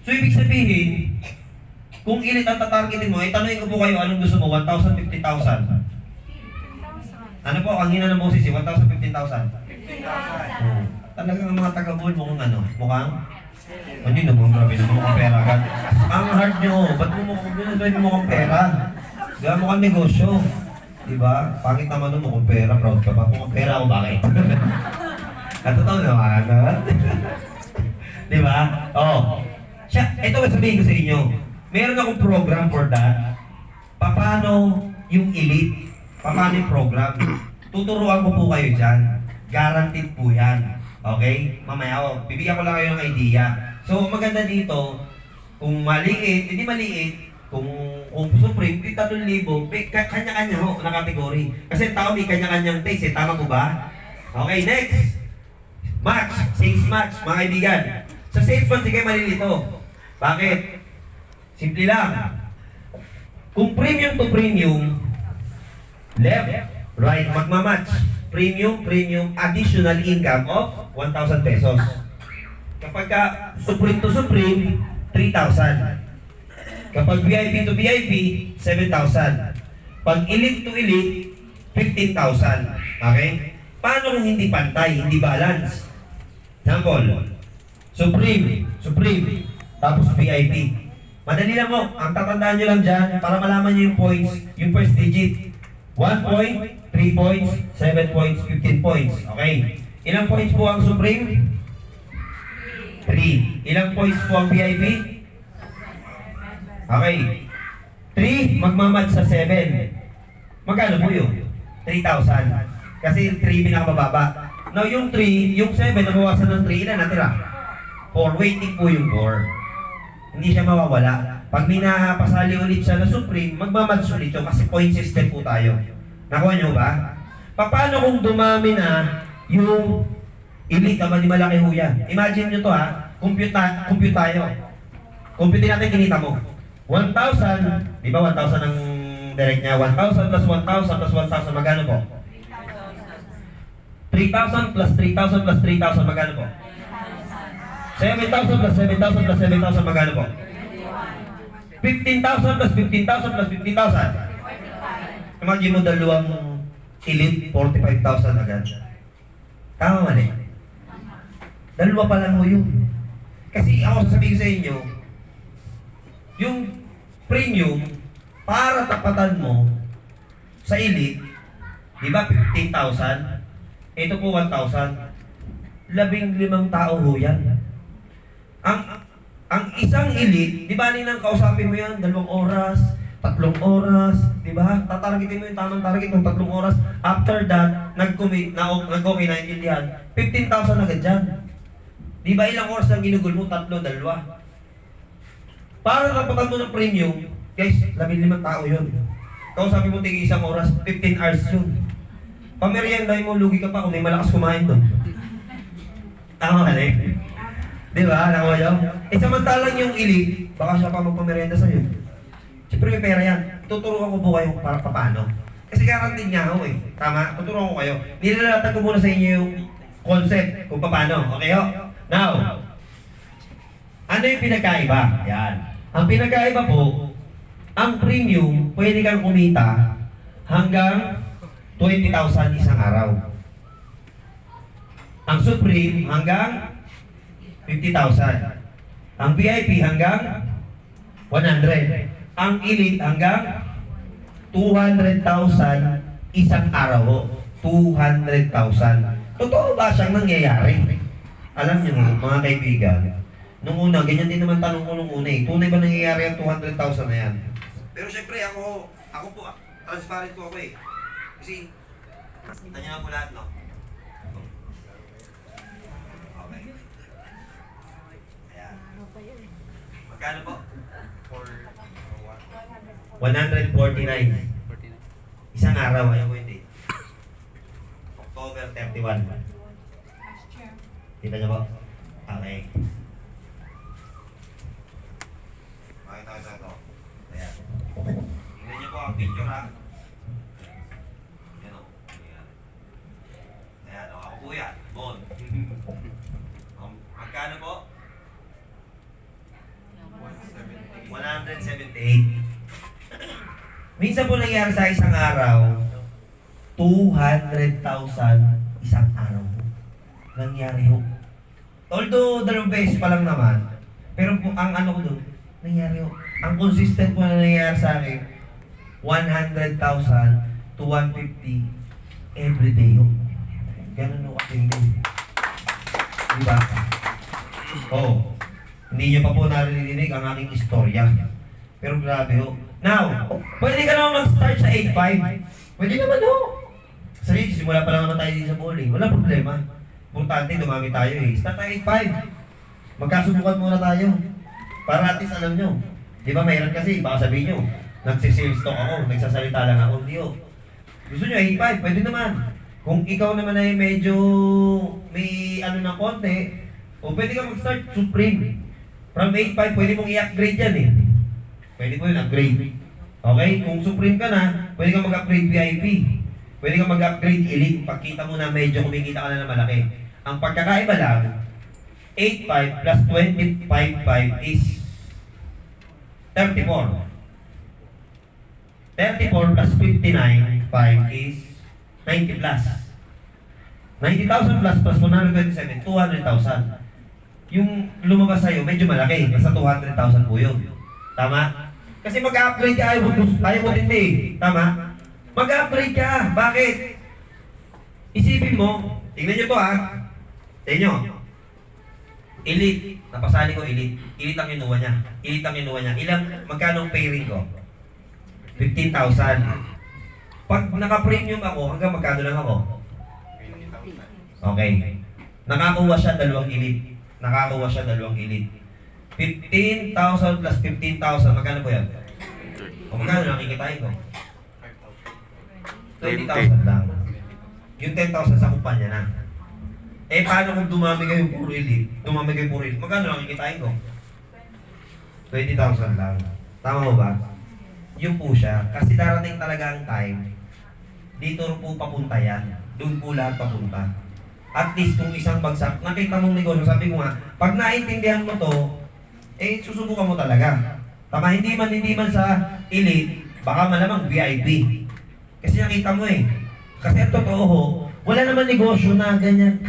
So, ibig sabihin, kung Elite ang tatargetin mo, tanongin ko po kayo, anong gusto mo? 1,000, 50,000? Ano po, ang hina ng boses, 1,000, 15,000? Talagang ang mga taga-bull mukhang ano? Mukhang? Hindi naman, grabe naman mukhang pera agad. Ang hard nyo, ba't mo mukhang pera? Diba mukhang negosyo? Diba? Pangit naman nun mukhang pera, proud ka pa. Mukhang pera ako, bakit? Natotoo naman, ha? Diba? Oo. Siya, ito ba sabihin ko sa inyo, meron akong program for that. Paano yung Elite? Paano yung program? Tuturuan ko po kayo dyan. Guaranteed po yan. Okay? Mamaya, bibigyan ko lang kayo ng idea. So, maganda dito, kung maliit, hindi maliit, kung Supreme, 3,000, may kanya-kanya ho na kategory. Kasi tao may kanya-kanyang taste, tama po ba? Okay, next. Match. Sales match, mga kaibigan. Sa sales match, sige malilito. Bakit? Simple lang. Kung premium to premium, left, right, magmamatch. Premium, additional income of 1,000 pesos. Kapag ka Supreme to Supreme, 3,000. Kapag VIP to VIP, 7,000. Pag Elite to Elite, 15,000. Okay? Paano kung hindi pantay, hindi balance? Example, Supreme, tapos VIP. Madali lang mo, ang tatandaan nyo lang dyan, para malaman nyo yung points, yung first digit. 1 point, 3 points, 7 points, 15 points. Okay. Ilang points po ang Supreme? 3. Ilang points po ang VIP? Okay. 3 magmamatch sa 7. Magkano po yun? 3,000. Kasi 3 pinakamababa. Now yung 3, yung 7 nabawasan ng 3, ilan natira? 4. Waiting po yung 4. Hindi siya mawawala. Pag minapasali ulit siya na Supreme, magmamatch ulit yun kasi point system po tayo. Nakuha nyo ba? Paano kung dumami na yung Elite naman di malaki ho yan? Imagine nyo to ha, compute tayo. Compute natin kinita mo. 1,000, di ba 1,000 ang direct niya? 1,000 plus 1,000 plus 1,000, magkano po? 3,000 plus 3,000 plus 3,000, magkano po? 7,000 plus 7,000 plus 7,000, magkano po? 15,000 plus 15,000 plus 15,000. Imagine mo dalawang Elite, 45,000 agad. Tama mali? Dalawa pa lang mo yun. Kasi ako sasabihin sa inyo, yung premium, para tapatan mo sa Elite, di ba 15,000? Ito po 1,000. 15 tao ho yan. Ang isang Elite, di ba nang kausapin mo yan? 2 oras, 3 oras, Di ba? Tatargetin mo yung tamang target ng 3 oras. After that, nag-commit, nag-okay, naintindihan, 15,000 agad dyan. Di ba ilang oras lang ginugol mo? 3, 2. Para kapatan mo ng premium, guys, 15 tao yun. Kausapin mo tingin isang oras, 15 hours yun. Pamerienda mo, lugi ka pa kung may malakas kumain doon. Tama ka eh. Di ba? Alam mo yun? Eh samantalang yung elite, baka siya pa magpamerienda sa'yo. Siyempre may pera yan. Tuturuan ko po kayo para paano. Kasi guarantee niya ako eh. Tama? Tuturuan ko kayo. Nilalatag ko muna sa inyo yung concept kung paano. Okay ho? Now, ano yung pinagkaiba? Yan. Ang pinagkaiba po, ang premium, pwede kang kumita hanggang 20,000 isang araw. Ang Supreme hanggang 50,000. Ang VIP hanggang 100. Ang Elite hanggang 200,000 isang araw. 200,000. Totoo ba siyang nangyayari? Alam niyo mga kaibigan, nung una, ganyan din naman tanong ko nung una eh. Tunay ba nangyayari ang 200,000 na yan? Pero syempre ako po, transparent po ako eh. Kasi, tanya mo lahat, no? Okay. Ayan. Magkano po? 149. Isang araw, ayaw ko hindi. October 31. Kita niyo po? Okay. Makita ko sa ito. Ayan. Tingnan niyo po ang picture ha. Ayan o. Ayan o. Ako po yan. Bon. Magkano po? 178. Minsan po nangyari sa isang araw, 200,000 isang araw. Nangyari ho. Although, 2 beses pa lang naman, pero po, ang ano ko doon, nangyari ho. Ang consistent po na nangyari sa akin, 100,000 to 150 every day ho. Ganun ho katindi. Diba? Oo. Hindi nyo pa po narinig ang aking istorya. Pero grabe ho. Now, pwede ka naman mag-start sa 8.5. Pwede naman ho. Kasi simula pa lang naman tayo dito sa bowling. Wala problema. Importante, dumami tayo eh. Start tayo 8.5. Magkasubukan muna tayo. Para at least alam nyo. Di ba mahirap kasi, baka sabihin nyo, nagsisales talk ako, nagsasalita lang ako. Hindi ho. Gusto nyo 8.5, pwede naman. Kung ikaw naman ay medyo may ano na konti, o pwede ka mag-start Supreme. From 8.5, pwede mong i-upgrade yan eh. Pwede mo yun, upgrade. Okay? Kung Supreme ka na, pwede kang mag-upgrade VIP. Pwede kang mag-upgrade Elite. Pagkita mo na medyo kumikita ka na ng malaki. Ang pagkakaiba lang, 8.5 plus 25.5 is 34. 34 plus 59.5 is 90 plus. 90,000 plus 127, 200,000. Yung lumabas sa'yo, medyo malaki. Nasa 200,000 po yun. Tama? Kasi mag-upgrade ka, ayaw mo din eh. Tama? Mag-upgrade ka. Bakit? Isipin mo, tingnan nyo to ha. Tingnan nyo. Elite. Napasali ko Elite. Elite ang kinuha niya. Elite ang kinuha niya. Magkano ang pairing ko? 15,000. Pag naka-premium ako, hanggang magkano lang ako? Okay. Nakakuha siya 2 Elite. Nakakuha siya 2 Elite. 15,000 plus 15,000, magkano po yan? O magkano nakikitain ko? 20,000 lang. Yung 10,000 sa kumpanya na. Eh paano kung dumami kayo puro Elite? Dumami kayo puro Elite. Magkano nakikitain ko? 20,000 lang. Tama mo ba? Yun po siya. Kasi darating talaga ang time, dito po papunta yan. Doon po lahat papunta. At least kung isang bagsak, nakita mong negosyo, sabi ko nga, pag naintindihan mo to, eh susubukan mo talaga. Tama, hindi man sa Elite, baka malamang VIP. Kasi nakita mo eh. Kasi ang totoo ho, wala naman negosyo na ganyan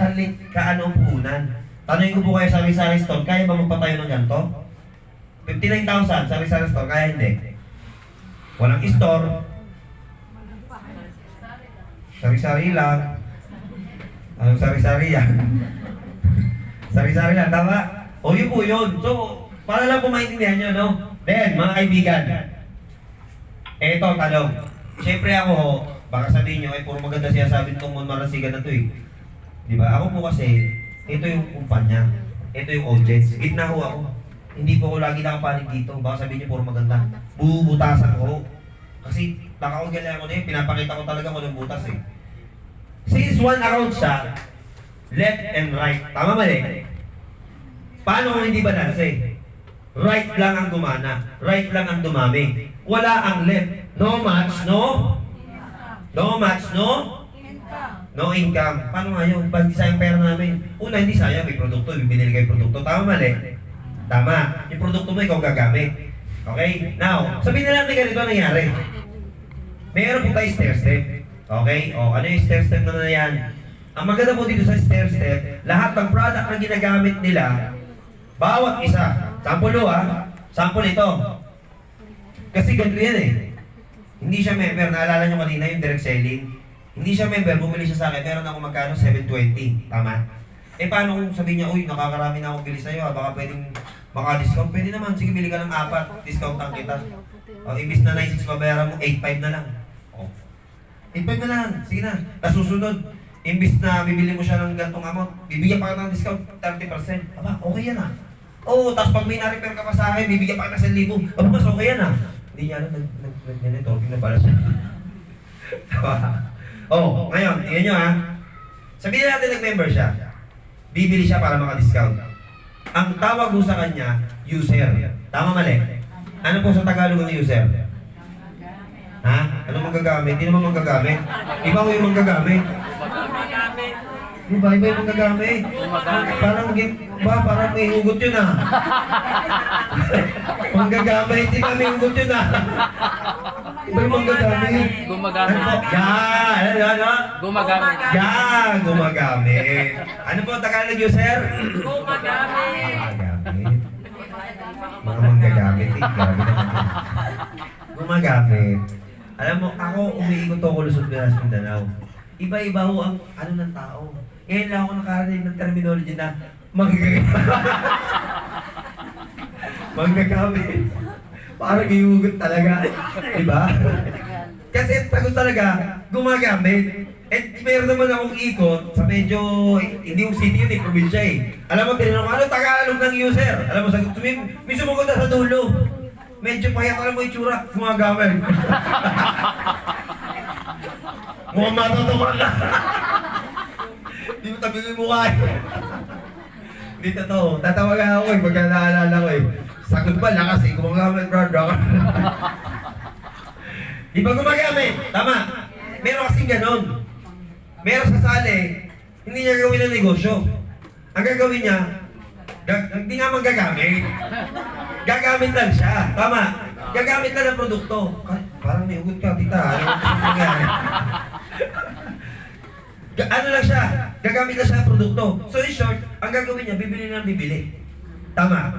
kaano puhunan. Tanongin ko po kayo sa sari-sari store, kaya ba magpatayo ng ganito? 59,000 sari-sari store, kaya hindi. Walang store. Sari-sari lang. Anong sari-sari yan? Sari-sari lang, tama? O yun po yun. So, para lang po maintindihan nyo, no? Then, mga kaibigan, Eto, talong. Siyempre ako, baka sabihin nyo, ay puro maganda siya sabi itong marasigan na to eh. Di ba? Ako po kasi, ito yung kumpanya. Ito yung audience. Gitna ho ako. Hindi po ako lagi nakapanig dito. Baka sabihin nyo, puro maganda. Bubutasan ko. Kasi nakaugali ako na yun, pinapakita ko talaga kung anong butas eh. Since one around siya, left and right. Tama mali? Paano kung hindi balance? Right lang ang gumana. Right lang ang dumami. Wala ang left. No match, no? No match, no? Income. No income. Paano nga yun? Ba't di sayang pera namin? Una, hindi sayang. May produkto. Bibili kayo produkto. Tama mali? Tama. Yung produkto mo, ikaw gagamit. Okay? Now, sabihin na natin ganito nangyari. Mayroon po tayo stair-step. Okay? O, ano yung stair-step na yan? Ang maganda po dito sa stair-step, lahat ng product na ginagamit nila, bawat isa. Sample ho Sample ito. Kasi ganito yan eh. Hindi siya member. Naalala nyo kanina yung direct selling. Hindi siya member. Bumili siya sa akin. Meron ako magkano? 720. Tama? Eh paano kung sabihin niya, uy, nakakarami na akong bili sa'yo. Baka pwedeng maka-discount. Pwede naman. Sige, bili ka ng 4. Discount ang kita. O, imbis na 9.6 babayaran mo, 8.5 na lang. O. 8.5 na lang. Sige na. Tapos susunod. Imbis na bibili mo siya ng gantong amount, bibigyan pa ka ng discount 30%. Aba, okay yan Oo, tapos pag may na-repair ka pa sa akin, bibigyan pa ka ng 1,000. Aba, mas okay yan Hindi niya alam, nag-talking na pala siya. Ngayon, tingnan nyo Sabihin natin nag-member siya. Bibili siya para maka-discount. Ang tawag mo sa kanya, user. Tama mali? Ano po sa Tagalog ng user? Ano magagamit? Hindi naman magagamit. Iba ko yung magagamit. Iba yung magagamit. Parang may hugot yun Manggagamit, di ba may hugot yun Iba yung manggagamit. Gumagamit. Gumagamit. Gumagamit. Ano po Tagalog user? Gumagamit. Mga manggagamit grabe naman yun. Gumagamit. Alam mo, ako umiikot ako Luzon, Pinas, Mindanao. Iba-iba ho ang ano ng tao. Ngayon lang ako nakarinig ng terminology na manggagamit. Parang iugot talaga. Diba? Kasi tagot talaga, gumagamit. At meron naman akong ikot sa medyo, hindi yung city yun probinsya Alam mo, tinanong ko, ano Tagalog ng user? Alam mo, sagot, may sumugot na sa dulo. Medyo payat, alam mo yung tsura, gumagamit. Mukhang matutukan na. Hindi mo tabi yung mukha Hindi totoo. Tatawagan ako pagka naalala ko Sagot ba, lakas gumagamit, brother. Di ba gumagamit? Tama. Meron kasing ganon. Meron sasali, hindi niya gawin ng negosyo. Ang gagawin niya, hindi nga magagamit. Gagamit lang siya. Tama. Gagamit lang ng produkto. Parang may hugot ka, tita. Ano lang siya? Gagamit lang siya ng produkto. So in short, ang gagawin niya, bibili lang bibili. Tama.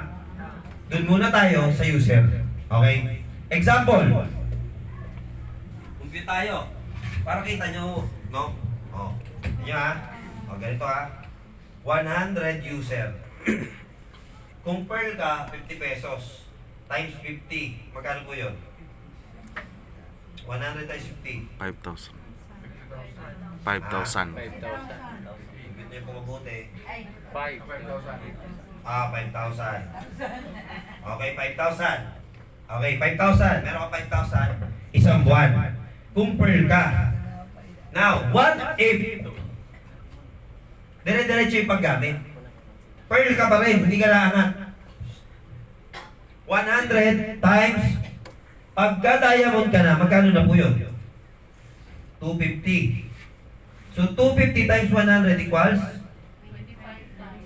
Doon muna tayo sa user. Okay? Example. Compute tayo. Para kita nyo, no? Ganito 100 user. Kung pearl ka, 50 pesos. Times 50. Magkano po yun? 100 times 50. 5,000. 5,000. 5,000. Ibig niyo po mabuti. 5,000. 5,000. Okay, 5,000. Okay, 5,000. Meron ka 5,000. Isang buwan. Kung pearl ka. Now, what if dire-diretso yung paggamit? Pearl ka pa rin, hindi ka laangat. 100 times, pagka diamond ka na, magkano na po yun? 250. So, 250 times 100 equals?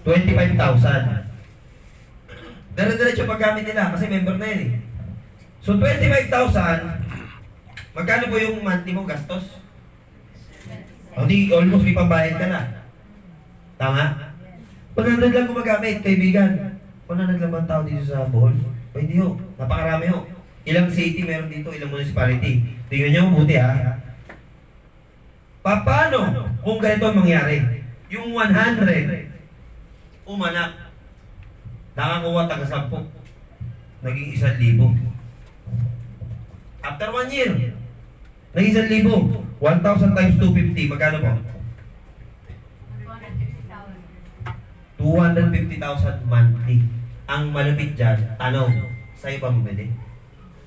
25,000. Dire-diretso yung paggamit nila, kasi member na yun So, 25,000, magkano po yung monthly mo gastos? O di, almost may pambayad ka na. Tama? 100 lang gumagamit, kaibigan. 100 lang ba ang tao dito sa Bohol? O hindi ho, napakarami ho. Ilang city meron dito, ilang municipality. Tingnan nyo mabuti Paano kung ganito ang mangyari? Yung 100, umanak. Nakakuha taga 10. Naging 1,000. After 1 year, naging 1,000. 1,000 times 250, magkano po? 250,000 monthly. Ang malupit dyan, tanong, sa'yo ba bumili?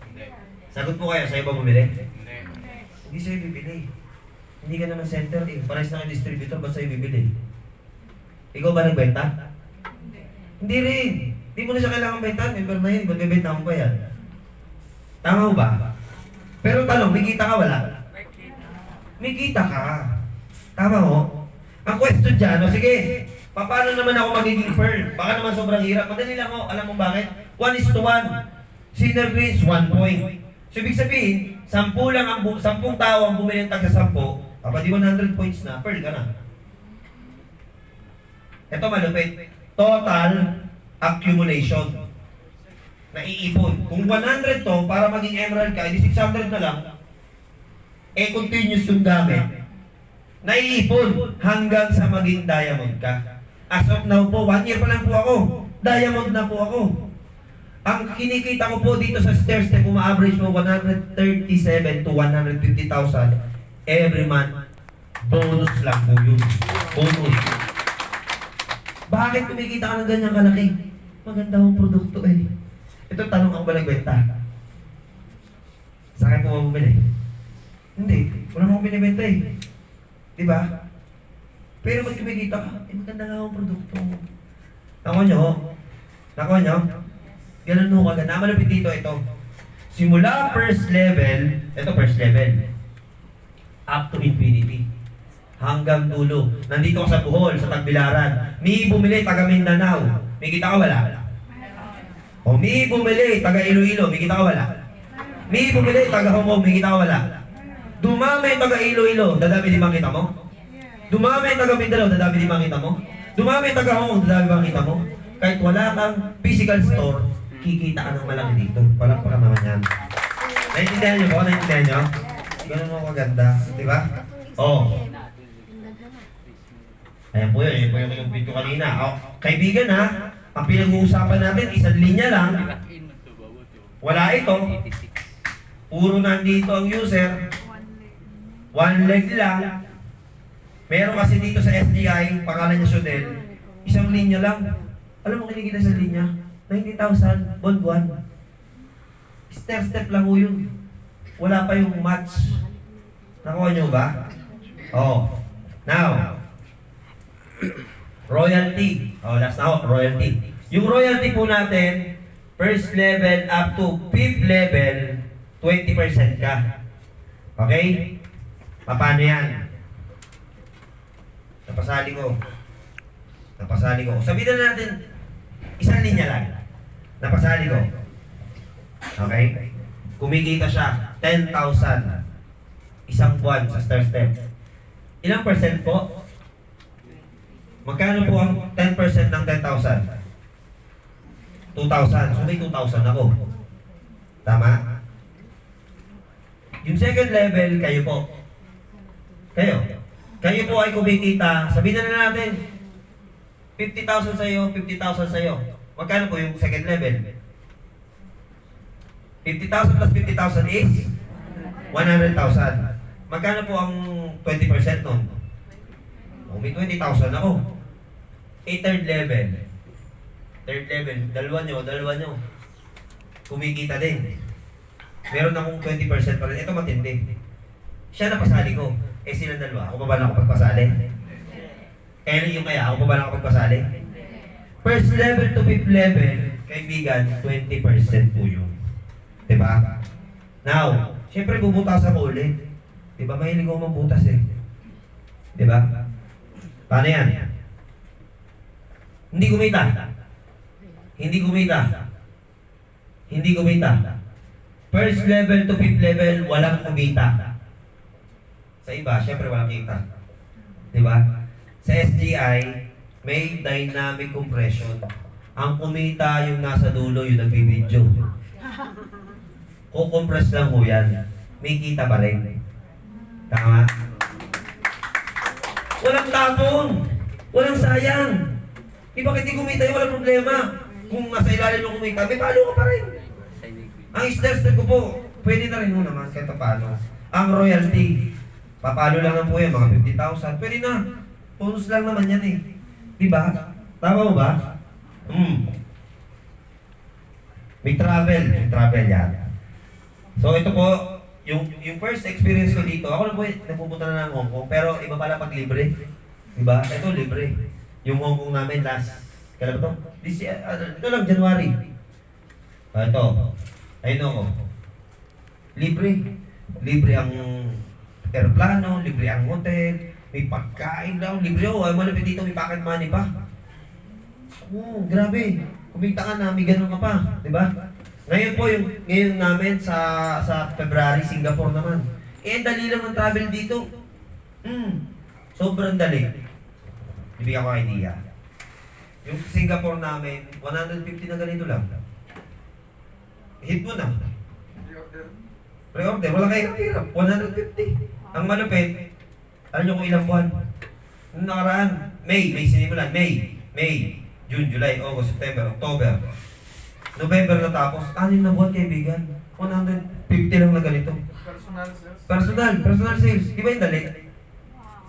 Hindi. Sagot po kayo, sa'yo ba bumili? Hindi. Hindi sa'yo bibili. Hindi ka naman center eh. Pares na ng distributor, ba't sa'yo bibili? Ikaw ba nagbenta? Hindi rin. Hindi mo na siya kailangan benta. Member na yun, magbebenta mo pa yan. Tama mo ba? Pero tanong, may kita ka wala? May kita ka. Tama mo? Ang question dyan, sige, paano naman ako magiging pearl? Baka naman sobrang hirap. Madali lang ako. Alam mo bakit? 1:1. Synergies, 1 point. So, ibig sabihin, 10 tao ang bumili ng tagsa 10, kapag di 100 points na, pearl ka na. Ito malupit. Total accumulation. Naiipon. Kung 100 to, para maging emerald ka, edi 600 na lang, continuous yung gamit. Naiipon hanggang sa maging diamond ka. As of now po, 1 year pa lang po ako. Diamond na po ako. Ang kinikita ko po dito sa stair step, uma-average po 137 to 150,000 every month. Bonus lang po yun. Bonus. Bakit kumikita ka ng ganyang kalaki? Maganda akong produkto eh. Ito, tanong ako ba nagbenta? Sa akin po bumili? Hindi. Wala mo akong binibenta eh. Diba? Pero ba't kumikita ka? Maganda nga akong produkto. Nako nyo? Ganun mo kaganda. Malapit dito ito. Simula first level, up to infinity. Hanggang dulo. Nandito ka sa Bohol, sa Tagbilaran. May bumili, taga Mindanao. May kita ka wala? O may bumili, taga Iloilo. May kita ka wala? May bumili, taga Hongkong. May kita ka wala? Dumami taga Iloilo. Dadami di bang kita mo? Dumami taga Mindanao. Dadami di bang kita mo? Dumami taga Hongkong. Dadami bang kita mo? Kahit wala kang physical store, kikita ka ng malaki dito. Palakpakan naman yan. Naintindihan nyo po? Naintindihan nyo? Ganun mo kaganda. Di ba? Oh. Ayan po yun. Ayan po yung video kanina. Oh, kaibigan ha, ang pinag-uusapan natin, isang linya lang. Wala ito. Puro nandito ang user. 1 leg lang. Meron kasi dito sa SDI, pangalan niya Shodel, isang linya lang. Alam mo kinikita sa linya? 90,000, buwan-buwan. Step lang po yun. Wala pa yung match. Nakuha nyo ba? Oh. Now, royalty. Oh, last na royalty. Yung royalty po natin, first level up to 5th level, 20% ka. Okay? Paano yan? Napasali ko. Sabihin na natin, isang linya lang. Napasali ko. Okay? Kumikita siya, 10,000. Isang buwan sa star step. Ilang percent po? Magkano po ang 10% ng 10,000? 2,000. So may 2,000 ako. Tama? Yung second level, kayo po. Kayo po ay kumikita. Sabihin na natin, 50,000 sa'yo, 50,000 sa'yo. Magkano po yung second level? 50,000 plus 50,000 is 100,000. Magkano po ang 20% nun? May 20,000 ako. Third level. Dalawa nyo. Kumikita din. Meron akong 20% pa rin. Ito matindi. Siya napasali ko. Silang dalawa. Ako pa ba lang ako pagpasali? Yung kaya, ako pa ba lang ako pagpasali? First level to 5th level, kaibigan, 20% po yun. Diba? Now, syempre bubutasan ko ulit. Diba? Mahilig ako mabutas eh. Diba? Paano yan? Hindi kumita. First level to 5th level, walang kumita. Sa iba, syempre walang kita. Diba? Sa SGI, may dynamic compression. Ang kumita yung nasa dulo, yung nagbibidyo. Kukompress lang po yan. May kita pa rin. Tama? Walang tapon. Walang sayang. Di bakit di kumita yung walang problema? Kung nasa ilalim yung kumita, may palo ka pa rin. Ang step ko po, pwede na rin ho naman kahit paano. Ang royalty, papalo lang na po yan, mga 50,000. Pwede na. Bonus lang naman yan eh. Diba? Tama mo ba? May travel yan. So ito po, yung first experience ko dito, ako na po nagpupunta na ng Hong Kong, pero iba pala pag libre. Diba? Ito libre. Yung Hong Kong namin last, kailan ba ito? Ito lang, January. Ito, ayun ako. Libre. Libre ang aeroplano, libre ang hotel, may pagkain daw, libre ako. Ay malapit dito, may pocket money pa. Oo, grabe. Kumita ka na, may ganun ka pa. Diba? Ngayon po, ngayon namin sa February, Singapore naman. Eh, dali lang ang travel dito. Sobrang dali. Ibigyan ko idea. Yung Singapore namin, 150 na ganito lang. Hit mo na. Pre-order, wala kayong hirap. 150. Ang malupit, alam nyo kung ilang buwan? Nung nakaraan, May sinimulan. May, June, July, August, September, October. November natapos, 6 na buwan kaibigan. 150 lang na ganito. Personal sales. Di ba yung dali?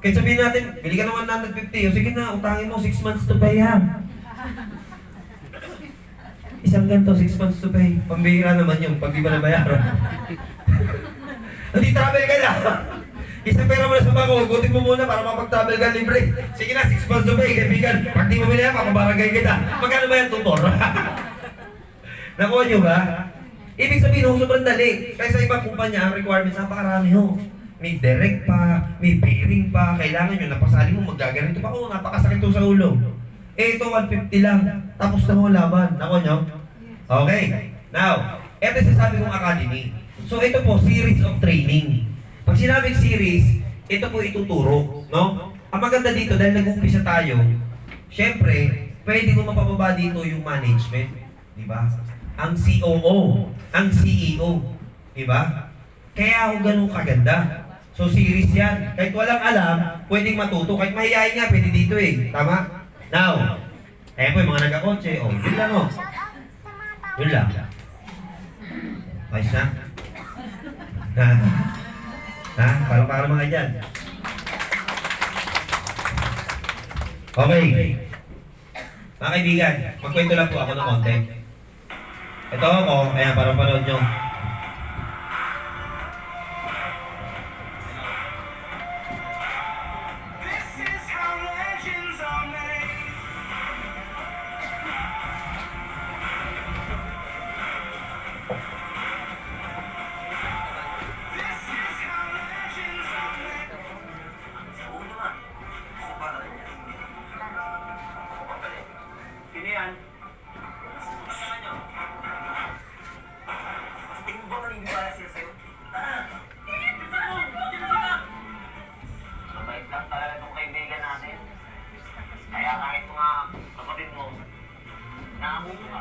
Kaya sabihin natin, bili ka ng 150. O sige na, utangin mo 6 months to pay ha. Isang ganito, 6 months to pay. Pambihira naman yung pag di ba nabayaran. Hindi travel ka na. Isang pera mo na sa bako, hugutin mo muna para mapag-travel ka libre. Sige na, 6 months to pay, kaibigan. Pag di mo bili yan, papabarangay kita. Magkano ba yan, tutor? Nakuha nyo ba? Ibig sabihin ho, sobrang dali. Kaya sa ibang kumpanya, ang requirements, napakarami ho. May direct pa, may pairing pa, kailangan nyo, napasali mo, magaganito pa. Oo, napakasakit to sa ulo. Eh, ito, 150 lang. Tapos na ho laban. Nakuha nyo? Okay. Now, ito sasabi kong academy. So, ito po, series of training. Pag sinabing series, ito po ituturo. No? Ang maganda dito, dahil nag-umpisa tayo, syempre, pwede ko mapababa dito yung management. Diba? Ang COO, ang CEO. Diba? Kaya ako ganun kaganda. So, series yan. Kahit walang alam, pwedeng matuto. Kahit mahihayin nga, pwede dito eh. Tama? Now, ayan po yung mga nagkakotse. Oh, yun lang oh. Yun lang. Ayos na? Ha? Parang mga dyan. Okay. Mga kaibigan, magkwento lang po ako ng konti. Ito ako, ayan, parang panood nyo. Sino yan? Tingin mo ba naniniwala siya sa'yo? Mabait lang talaga itong kaibigan natin. Kaya kahit mga kapatid mo, naabuto ka.